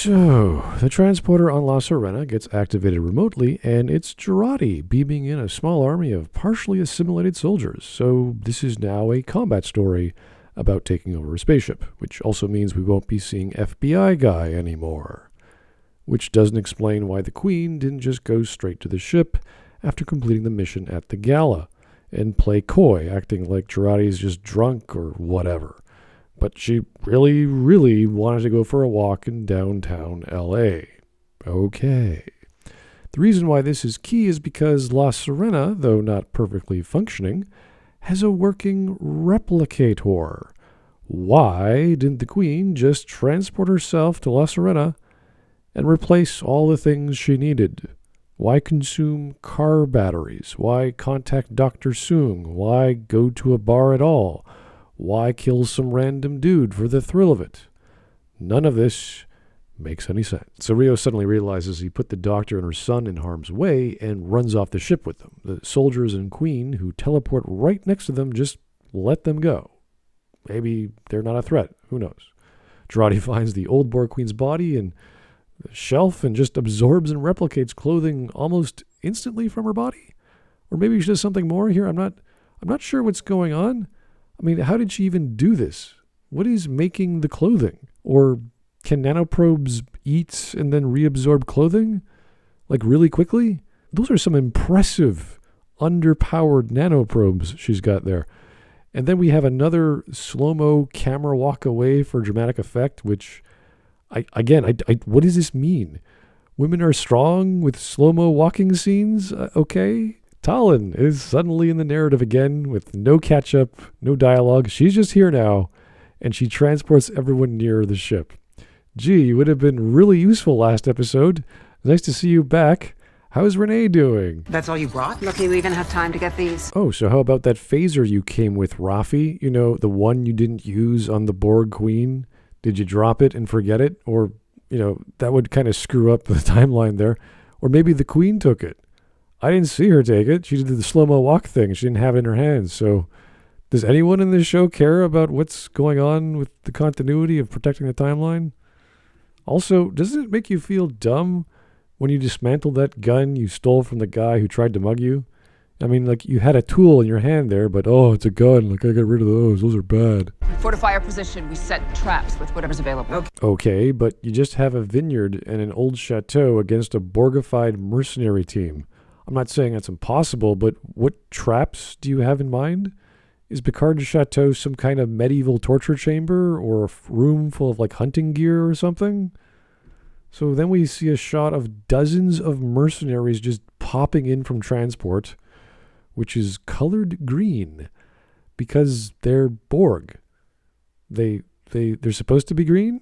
So, the transporter on La Sirena gets activated remotely, and it's Jeri beaming in a small army of partially assimilated soldiers. So, this is now a combat story about taking over a spaceship, which also means we won't be seeing FBI guy anymore. Which doesn't explain why the Queen didn't just go straight to the ship after completing the mission at the gala, and play coy, acting like Jeri's just drunk or whatever. But she really, really wanted to go for a walk in downtown LA. Okay. The reason why this is key is because La Sirena, though not perfectly functioning, has a working replicator. Why didn't the Queen just transport herself to La Sirena and replace all the things she needed? Why consume car batteries? Why contact Dr. Soong? Why go to a bar at all? Why kill some random dude for the thrill of it? None of this makes any sense. So Rio suddenly realizes he put the doctor and her son in harm's way and runs off the ship with them. The soldiers and Queen, who teleport right next to them, just let them go. Maybe they're not a threat. Who knows? Jeri finds the old Borg Queen's body and the shelf and just absorbs and replicates clothing almost instantly from her body. Or maybe she does something more here. I'm not sure what's going on. I mean, how did she even do this? What is making the clothing? Or can nanoprobes eat and then reabsorb clothing? Like really quickly? Those are some impressive, underpowered nanoprobes she's got there. And then we have another slow-mo camera walk away for dramatic effect, which, what does this mean? Women are strong with slow-mo walking scenes? Okay. Talon is suddenly in the narrative again with no catch-up, no dialogue. She's just here now, and she transports everyone near the ship. Gee, you would have been really useful last episode. Nice to see you back. How's Renee doing? That's all you brought? Lucky we even have time to get these. Oh, so how about that phaser you came with, Rafi? You know, the one you didn't use on the Borg Queen? Did you drop it and forget it? Or, that would kind of screw up the timeline there. Or maybe the Queen took it. I didn't see her take it. She did the slow-mo walk thing. She didn't have it in her hands. So does anyone in this show care about what's going on with the continuity of protecting the timeline? Also, doesn't it make you feel dumb when you dismantle that gun you stole from the guy who tried to mug you? I mean, like, you had a tool in your hand there, but, it's a gun. Like, I got rid of those. Those are bad. We fortify our position. We set traps with whatever's available. Okay, but you just have a vineyard and an old chateau against a Borgified mercenary team. I'm not saying that's impossible, but what traps do you have in mind? Is Picard's chateau some kind of medieval torture chamber or a room full of, like, hunting gear or something? So then we see a shot of dozens of mercenaries just popping in from transport, which is colored green because they're Borg. They're supposed to be green,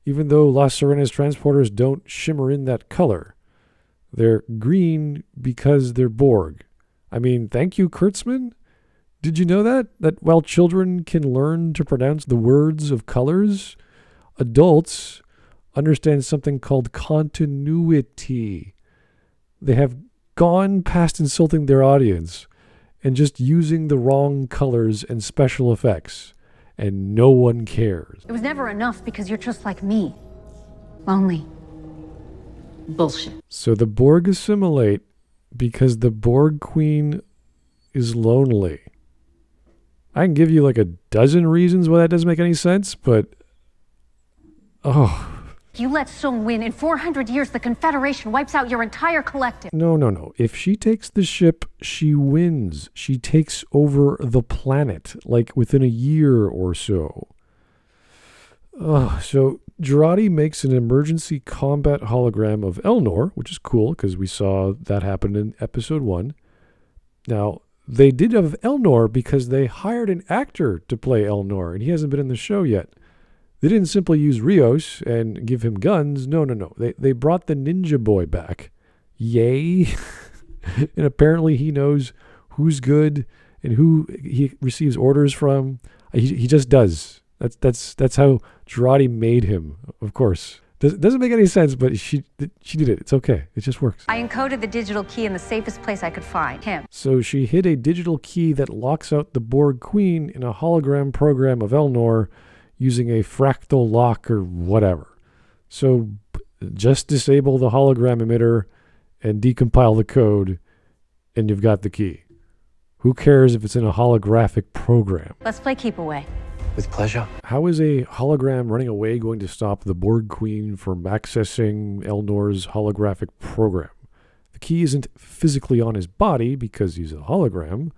even though La Sirena's transporters don't shimmer in that color. They're green because they're Borg. I mean, thank you, Kurtzman. Did you know that? That while children can learn to pronounce the words of colors, adults understand something called continuity. They have gone past insulting their audience and just using the wrong colors and special effects, and no one cares. It was never enough because you're just like me. Lonely. Bullshit. So the Borg assimilate because the Borg Queen is lonely. I can give you like a dozen reasons why that doesn't make any sense, but You let Soong win. In 400 years, the Confederation wipes out your entire collective. No. If she takes the ship, she wins. She takes over the planet, like within a year or so. So Jeri makes an emergency combat hologram of Elnor, which is cool because we saw that happen in episode 1. Now, they did of Elnor because they hired an actor to play Elnor, and he hasn't been in the show yet. They didn't simply use Rios and give him guns. No. They brought the ninja boy back. Yay. And apparently he knows who's good and who he receives orders from. He just does. That's how Jeri made him, of course. Doesn't make any sense, but she did it. It's okay. It just works. I encoded the digital key in the safest place I could find. Him. So she hid a digital key that locks out the Borg Queen in a hologram program of Elnor using a fractal lock or whatever. So just disable the hologram emitter and decompile the code, and you've got the key. Who cares if it's in a holographic program? Let's play keep away. With pleasure. How is a hologram running away going to stop the Borg Queen from accessing Elnor's holographic program? The key isn't physically on his body because he's a hologram.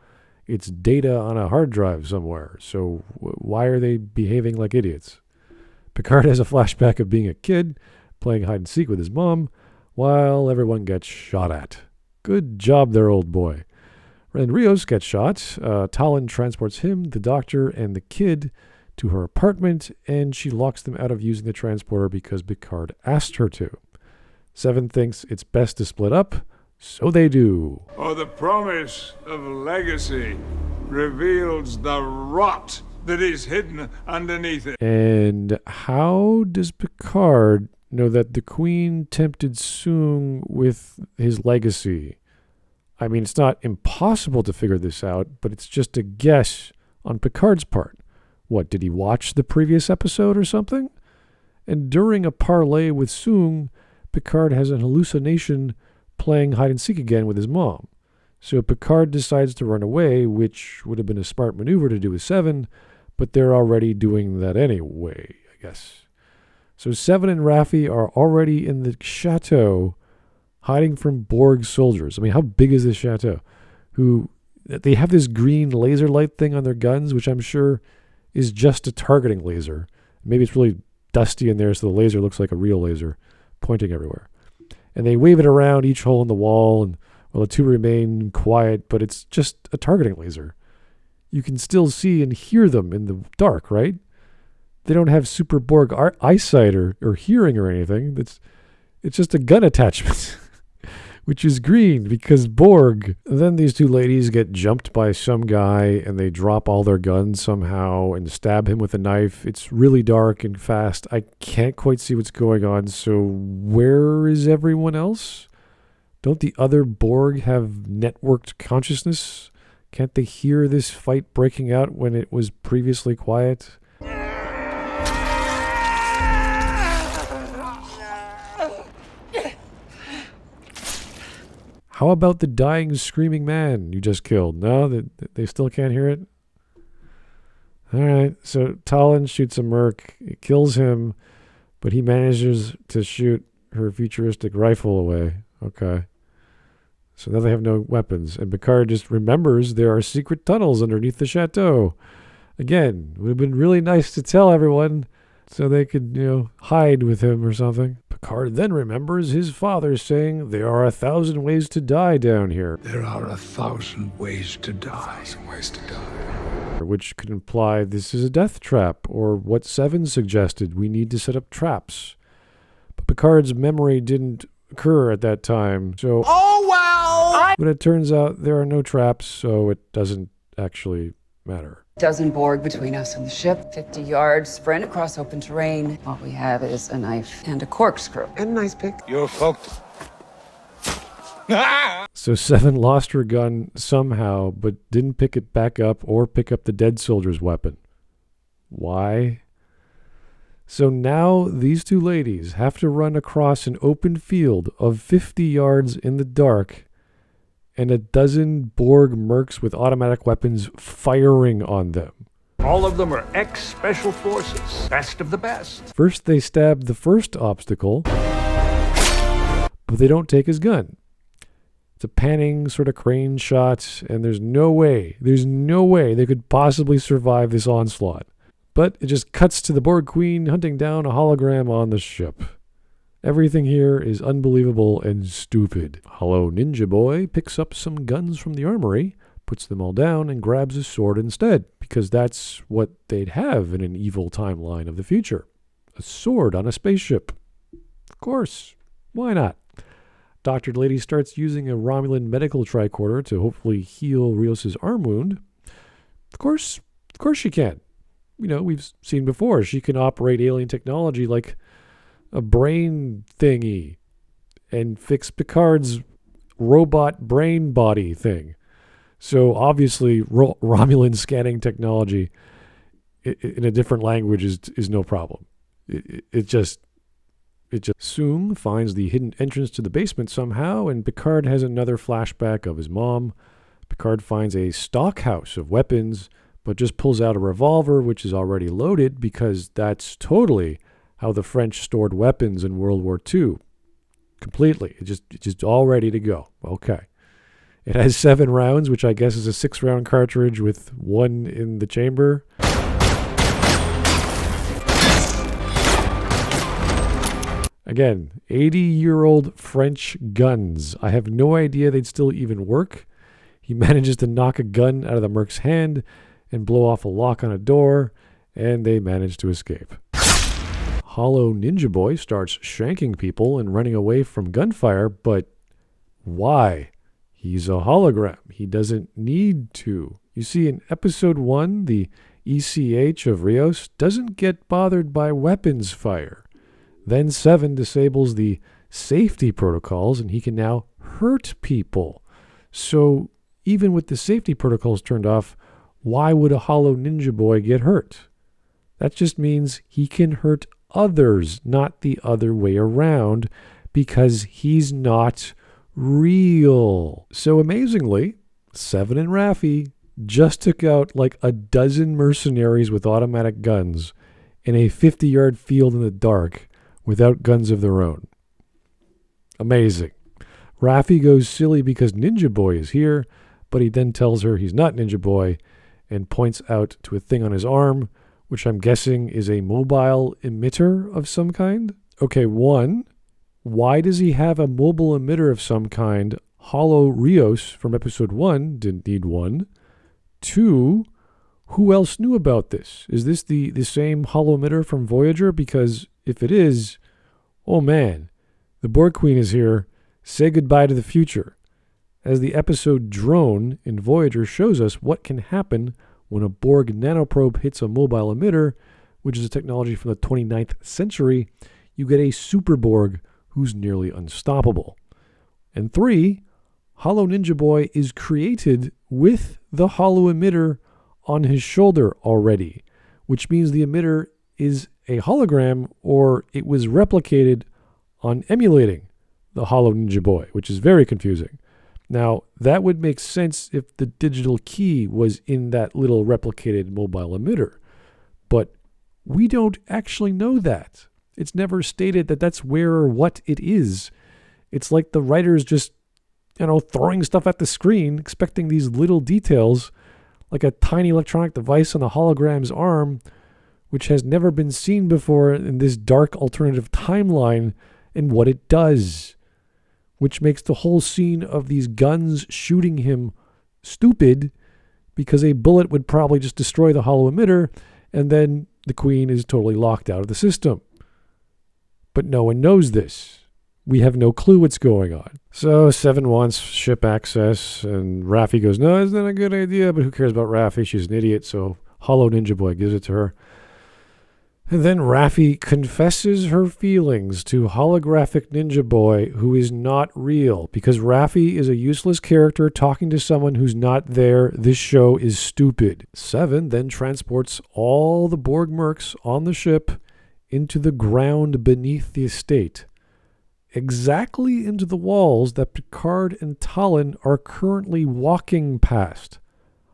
It's data on a hard drive somewhere. So why are they behaving like idiots? Picard has a flashback of being a kid, playing hide and seek with his mom, while everyone gets shot at. Good job there, old boy. And Rios gets shot. Talon transports him, the doctor, and the kid to her apartment, and she locks them out of using the transporter because Picard asked her to. Seven thinks it's best to split up, so they do. Oh, the promise of legacy reveals the rot that is hidden underneath it. And how does Picard know that the Queen tempted Soong with his legacy? I mean, it's not impossible to figure this out, but it's just a guess on Picard's part. What, did he watch the previous episode or something? And during a parlay with Soong, Picard has an hallucination playing hide and seek again with his mom. So Picard decides to run away, which would have been a smart maneuver to do with Seven, but they're already doing that anyway, I guess. So Seven and Rafi are already in the chateau, hiding from Borg soldiers. I mean, how big is this chateau? They have this green laser light thing on their guns, which I'm sure is just a targeting laser. Maybe it's really dusty in there, so the laser looks like a real laser pointing everywhere. And they wave it around each hole in the wall, and well, the two remain quiet, but it's just a targeting laser. You can still see and hear them in the dark, right? They don't have super Borg eyesight or hearing or anything. It's just a gun attachment. Which is green because Borg. Then these two ladies get jumped by some guy and they drop all their guns somehow and stab him with a knife. It's really dark and fast. I can't quite see what's going on. So where is everyone else? Don't the other Borg have networked consciousness? Can't they hear this fight breaking out when it was previously quiet? How about the dying, screaming man you just killed? No, they still can't hear it? All right, so Talon shoots a merc. It kills him, but he manages to shoot her futuristic rifle away. Okay. So now they have no weapons. And Picard just remembers there are secret tunnels underneath the chateau. Again, would have been really nice to tell everyone so they could, hide with him or something. Picard then remembers his father saying, "There are 1,000 ways to die down here." There are 1,000 ways to die. Which could imply this is a death trap, or what Seven suggested, we need to set up traps. But Picard's memory didn't occur at that time, so... Oh, well! But it turns out there are no traps, so it doesn't actually matter. Dozen Borg between us and the ship, 50 yards sprint across open terrain. All we have is a knife and a corkscrew. And a nice pick. You're fucked. So Seven lost her gun somehow, but didn't pick it back up or pick up the dead soldier's weapon. Why? So now these two ladies have to run across an open field of 50 yards in the dark and a dozen Borg mercs with automatic weapons firing on them. All of them are ex-special forces. Best of the best. First they stab the first obstacle, but they don't take his gun. It's a panning sort of crane shot, and there's no way they could possibly survive this onslaught. But it just cuts to the Borg Queen hunting down a hologram on the ship. Everything here is unbelievable and stupid. Hello Ninja Boy picks up some guns from the armory, puts them all down, and grabs a sword instead, because that's what they'd have in an evil timeline of the future. A sword on a spaceship. Of course. Why not? Doctored Lady starts using a Romulan medical tricorder to hopefully heal Rios' arm wound. Of course she can. We've seen before. She can operate alien technology like a brain thingy and fix Picard's robot brain body thing. So obviously Romulan scanning technology in a different language is no problem. It just It just Soong finds the hidden entrance to the basement somehow, and Picard has another flashback of his mom. Picard finds a stock house of weapons, but just pulls out a revolver, which is already loaded, because that's totally how the French stored weapons in World War II. Completely. It's just all ready to go. Okay. It has 7 rounds, which I guess is a 6-round cartridge with 1 in the chamber. Again, 80-year-old French guns. I have no idea they'd still even work. He manages to knock a gun out of the merc's hand and blow off a lock on a door, and they manage to escape. Hollow Ninja Boy starts shanking people and running away from gunfire, but why? He's a hologram. He doesn't need to. You see, in episode 1, the ECH of Rios doesn't get bothered by weapons fire. Then 7 disables the safety protocols, and he can now hurt people. So even with the safety protocols turned off, why would a Hollow Ninja Boy get hurt? That just means he can hurt others, not the other way around, because he's not real. So amazingly, 7 and Rafi just took out like a dozen mercenaries with automatic guns in a 50-yard field in the dark without guns of their own. Amazing. Rafi goes silly because Ninja Boy is here, but he then tells her he's not Ninja Boy and points out to a thing on his arm, which I'm guessing is a mobile emitter of some kind. Okay, 1, why does he have a mobile emitter of some kind? Hollow Rios from episode 1 didn't need one. 2, who else knew about this? Is this the same hollow emitter from Voyager? Because if it is, oh man, the Borg Queen is here. Say goodbye to the future. As the episode Drone in Voyager shows us what can happen when a Borg nanoprobe hits a mobile emitter, which is a technology from the 29th century, you get a super Borg who's nearly unstoppable. And 3, Hollow Ninja Boy is created with the hollow emitter on his shoulder already, which means the emitter is a hologram, or it was replicated on emulating the Hollow Ninja Boy, which is very confusing. Now, that would make sense if the digital key was in that little replicated mobile emitter, but we don't actually know that. It's never stated that that's where or what it is. It's like the writers just, throwing stuff at the screen, expecting these little details, like a tiny electronic device on the hologram's arm, which has never been seen before in this dark alternative timeline, and what it does, which makes the whole scene of these guns shooting him stupid, because a bullet would probably just destroy the hollow emitter, and then the Queen is totally locked out of the system. But no one knows this. We have no clue what's going on. So 7 wants ship access, and Rafi goes, no, it's not a good idea, but who cares about Rafi? She's an idiot, so Hollow Ninja Boy gives it to her. And then Rafi confesses her feelings to holographic Ninja Boy, who is not real. Because Rafi is a useless character talking to someone who's not there. This show is stupid. 7 then transports all the Borg mercs on the ship into the ground beneath the estate. Exactly into the walls that Picard and Talon are currently walking past.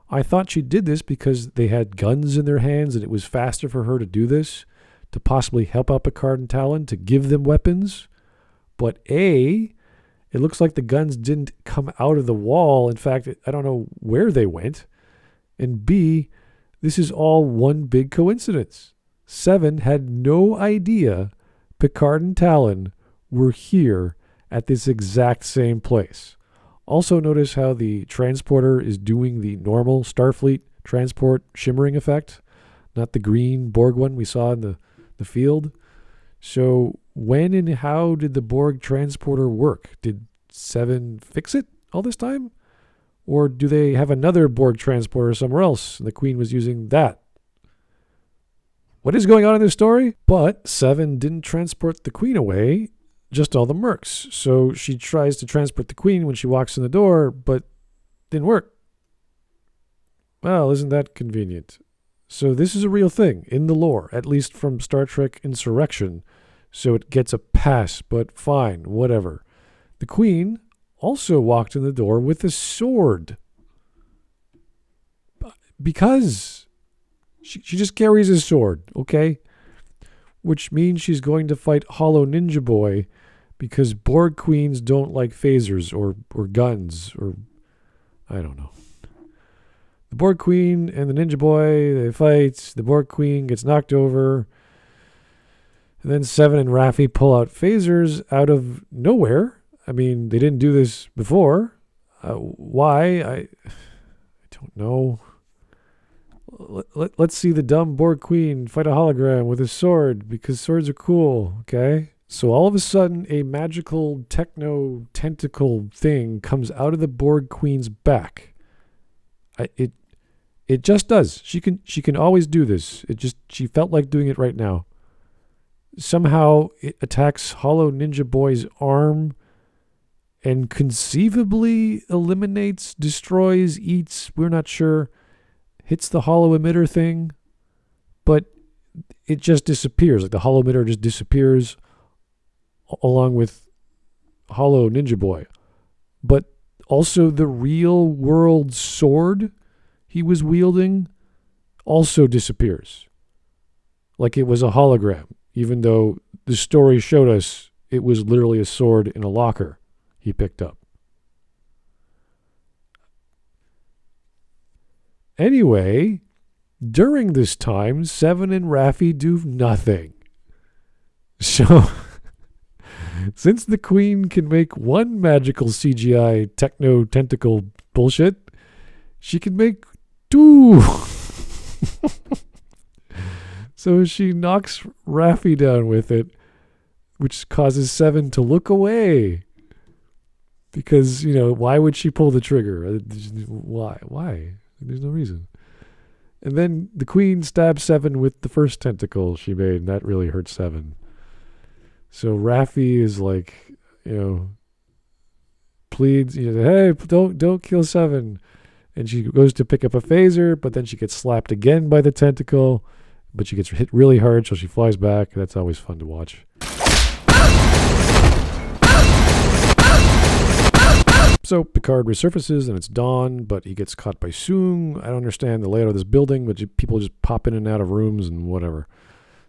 I thought she did this because they had guns in their hands and it was faster for her to do this, to possibly help out Picard and Talon, to give them weapons. But A, it looks like the guns didn't come out of the wall. In fact, I don't know where they went. And B, this is all one big coincidence. 7 had no idea Picard and Talon were here at this exact same place. Also notice how the transporter is doing the normal Starfleet transport shimmering effect, not the green Borg one we saw in the field. So when and how did the Borg transporter work? Did 7 fix it all this time? Or do they have another Borg transporter somewhere else and the Queen was using that? What is going on in this story? But 7 didn't transport the Queen away, just all the mercs. So she tries to transport the Queen when she walks in the door, but didn't work. Well, isn't that convenient? So this is a real thing in the lore, at least from Star Trek Insurrection. so it gets a pass, but fine, whatever. The Queen also walked in the door with a sword. Because she just carries a sword, okay? Which means she's going to fight Hollow Ninja Boy because Borg Queens don't like phasers or guns or I don't know. The Borg Queen and the Ninja Boy, they fight. The Borg Queen gets knocked over. And then Seven and Rafi pull out phasers out of nowhere. I mean, they didn't do this before. Why? I don't know. Let's see the dumb Borg Queen fight a hologram with a sword because swords are cool, okay? So all of a sudden, a magical techno tentacle thing comes out of the Borg Queen's back. It just does. She can always do this. She felt like doing it right now. Somehow it attacks Hollow Ninja Boy's arm and conceivably eliminates, destroys, eats, we're not sure, hits the hollow emitter thing, but it just disappears. Like the hollow emitter just disappears along with Hollow Ninja Boy. But also the real world sword he was wielding also disappears. Like it was a hologram, even though the story showed us it was literally a sword in a locker he picked up. Anyway, during this time, Seven and Rafi do nothing. So, since the Queen can make one magical CGI techno-tentacle bullshit, she can make two. So she knocks Rafi down with it, which causes Seven to look away. Because, why would she pull the trigger? Why? There's no reason. And then the Queen stabs Seven with the first tentacle she made, and that really hurt Seven. So Rafi is like, pleads, hey, don't kill Seven. And she goes to pick up a phaser, but then she gets slapped again by the tentacle, but she gets hit really hard, so she flies back. That's always fun to watch. So Picard resurfaces and it's dawn, but he gets caught by Soong. I don't understand the layout of this building, but people just pop in and out of rooms and whatever.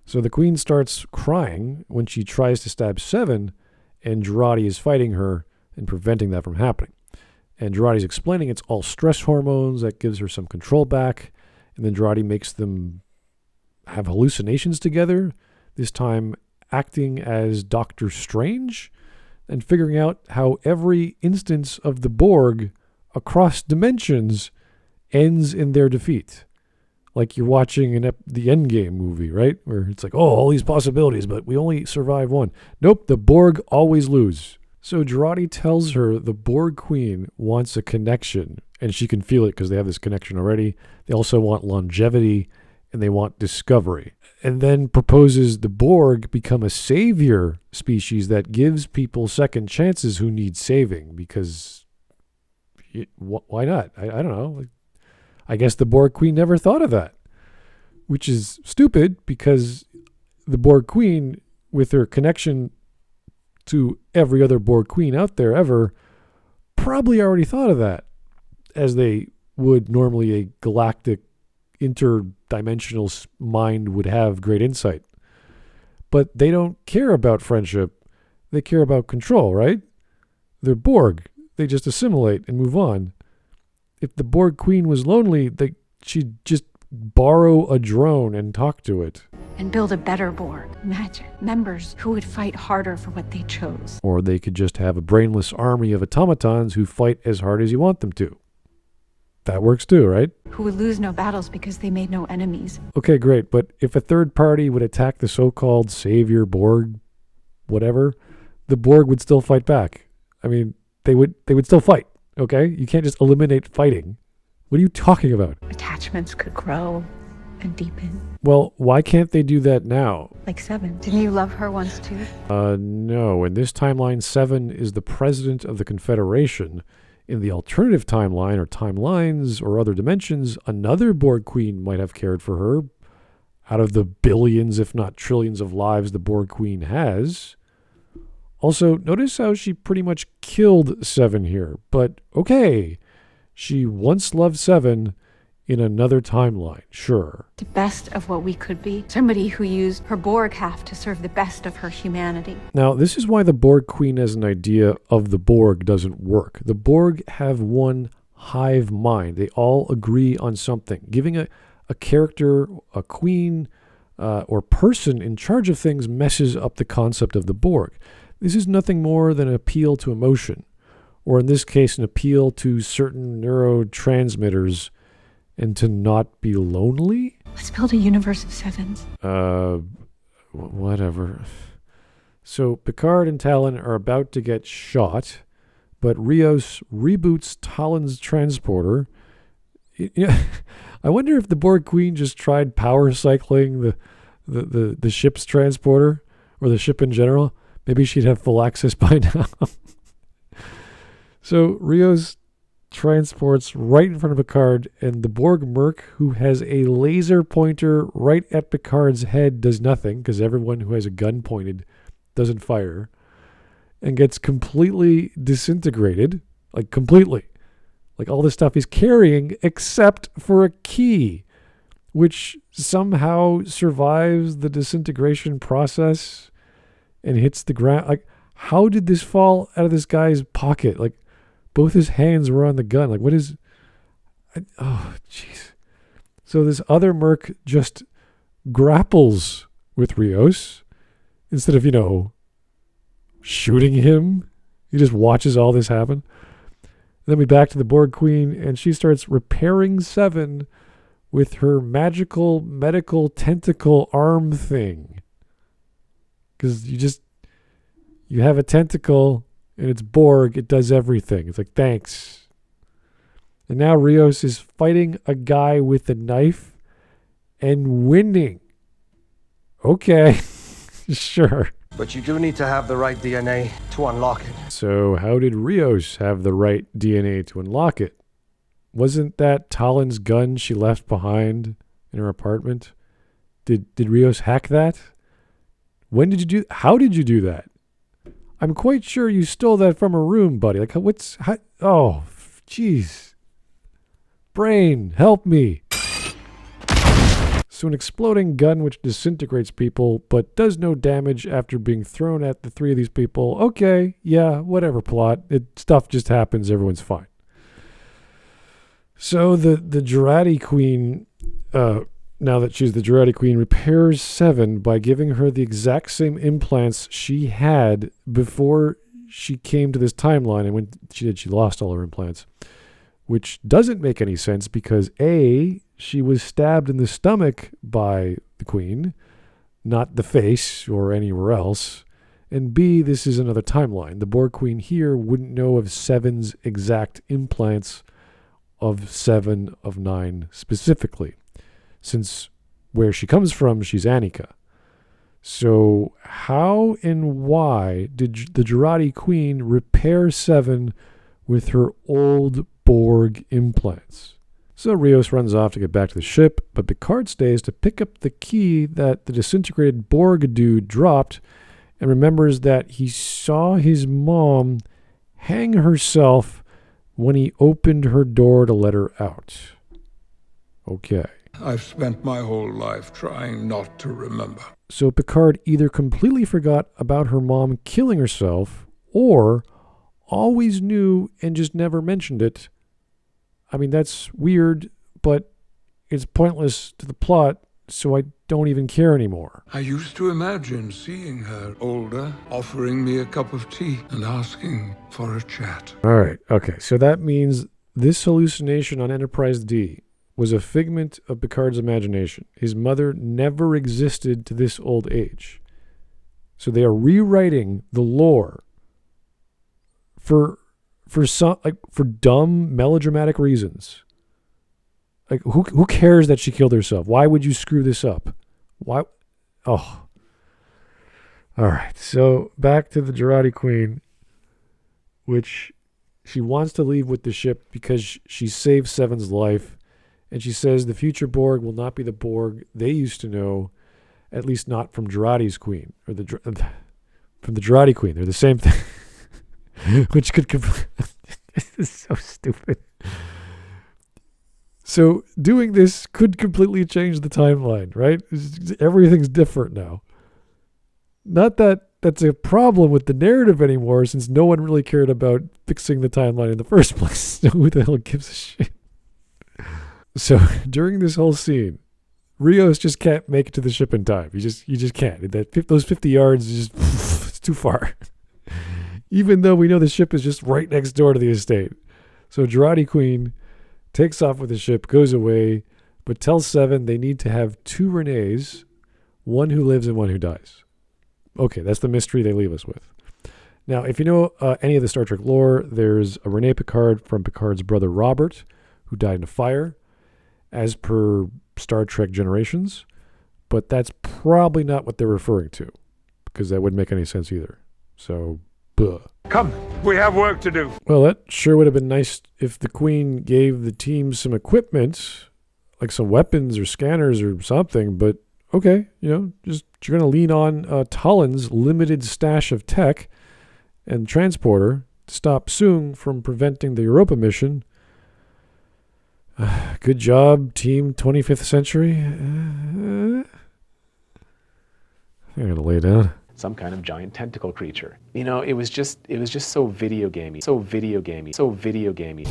So the Queen starts crying when she tries to stab Seven, and Jeri is fighting her and preventing that from happening. And Jeri's explaining it's all stress hormones that gives her some control back. And then Jeri makes them have hallucinations together, this time acting as Doctor Strange, and figuring out how every instance of the Borg across dimensions ends in their defeat. Like you're watching the Endgame movie, right? Where it's like, all these possibilities, but we only survive one. Nope, the Borg always lose. So Jeri tells her the Borg Queen wants a connection, and she can feel it because they have this connection already. They also want longevity, and they want discovery. And then proposes the Borg become a savior species that gives people second chances who need saving, because why not? I don't know. I guess the Borg Queen never thought of that, which is stupid because the Borg Queen, with her connection to every other Borg Queen out there ever, probably already thought of that, as they would normally a galactic interdimensional mind would have great insight. But they don't care about friendship. They care about control, right? They're Borg. They just assimilate and move on. If the Borg Queen was lonely, she'd just borrow a drone and talk to it. And build a better Borg. Imagine members who would fight harder for what they chose. Or they could just have a brainless army of automatons who fight as hard as you want them to. That works too, right? Who would lose no battles because they made no enemies. Okay, great. But if a third party would attack the so-called savior Borg, whatever, the Borg would still fight back. I mean, they would still fight, okay? You can't just eliminate fighting. What are you talking about? Attachments could grow and deepen. Well, why can't they do that now? Like Seven. Didn't you love her once too? No. In this timeline, Seven is the president of the Confederation. In the alternative timeline or timelines or other dimensions, another Borg Queen might have cared for her. out of the billions, if not trillions of lives the Borg Queen has. Also, notice how she pretty much killed Seven here. But okay, she once loved Seven in another timeline, sure. The best of what we could be. Somebody who used her Borg half to serve the best of her humanity. Now, this is why the Borg Queen as an idea of the Borg doesn't work. The Borg have one hive mind. They all agree on something. Giving a character, a queen, or person in charge of things messes up the concept of the Borg. This is nothing more than an appeal to emotion, or in this case, an appeal to certain neurotransmitters and to not be lonely? Let's build a universe of sevens. Whatever. So Picard and Talon are about to get shot, but Rios reboots Talon's transporter. I wonder if the Borg Queen just tried power cycling the ship's transporter, or the ship in general. Maybe she'd have full access by now. So Rios transports right in front of Picard, and the Borg merc, who has a laser pointer right at Picard's head, does nothing, because everyone who has a gun pointed doesn't fire, and gets completely disintegrated, like completely. Like all the stuff he's carrying, except for a key, which somehow survives the disintegration process and hits the ground. Like, how did this fall out of this guy's pocket? Like, both his hands were on the gun. Like, what is... oh, jeez. So this other merc just grapples with Rios instead of, shooting him. He just watches all this happen. Then we back to the Borg Queen, and she starts repairing Seven with her magical medical tentacle arm thing. Because you have a tentacle, and it's Borg, it does everything. It's like, thanks. And now Rios is fighting a guy with a knife and winning. Okay, sure. But you do need to have the right DNA to unlock it. So how did Rios have the right DNA to unlock it? Wasn't that Talon's gun she left behind in her apartment? Did Rios hack that? When did you do? How did you do that? I'm quite sure you stole that from a room, buddy. Like, oh, jeez. Brain, help me. So an exploding gun which disintegrates people, but does no damage after being thrown at the three of these people. Okay, yeah, whatever plot. Stuff just happens. Everyone's fine. So the Jeri Queen, now that she's the Jeri Queen, repairs Seven by giving her the exact same implants she had before she came to this timeline. And when she did, she lost all her implants, which doesn't make any sense because A, she was stabbed in the stomach by the Queen, not the face or anywhere else. And B, this is another timeline. The Borg Queen here wouldn't know of Seven's exact implants of 7 of 9 specifically, since where she comes from, she's Annika. So how and why did the Jeri Queen repair 7 with her old Borg implants? So Rios runs off to get back to the ship, but Picard stays to pick up the key that the disintegrated Borg dude dropped and remembers that he saw his mom hang herself when he opened her door to let her out. Okay. I've spent my whole life trying not to remember. So Picard either completely forgot about her mom killing herself or always knew and just never mentioned it. I mean, that's weird, but it's pointless to the plot, so I don't even care anymore. I used to imagine seeing her older, offering me a cup of tea and asking for a chat. All right, okay, so that means this hallucination on Enterprise D was a figment of Picard's imagination. His mother never existed to this old age. So they are rewriting the lore for some, like, for dumb melodramatic reasons. Like, who cares that she killed herself? Why would you screw this up? Why? Oh. All right. So back to the Jeri Queen, which she wants to leave with the ship because she saved Seven's life, And she says the future Borg will not be the Borg they used to know, at least not from Jeri's queen, or from the Jeri queen. They're the same thing, which could this is so stupid. So doing this could completely change the timeline, right? Everything's different now. Not that that's a problem with the narrative anymore, since no one really cared about fixing the timeline in the first place. So who the hell gives a shit? So during this whole scene, Rios just can't make it to the ship in time. You just can't. Those 50 yards is just it's too far. Even though we know the ship is just right next door to the estate. So Jeri Queen takes off with the ship, goes away, but tells Seven they need to have 2 Renees, one who lives and one who dies. Okay, that's the mystery they leave us with. Now, if you know any of the Star Trek lore, there's a Rene Picard from Picard's brother Robert, who died in a fire, as per Star Trek Generations, but that's probably not what they're referring to, because that wouldn't make any sense either. So, buh. Come, we have work to do. Well, that sure would have been nice if the Queen gave the team some equipment, like some weapons or scanners or something, but okay, just you're going to lean on Talon's limited stash of tech and transporter to stop Soong from preventing the Europa mission. Good job, Team 25th Century. I think I'm going to lay down. Some kind of giant tentacle creature. It was just so video gamey. So video gamey. So video gamey.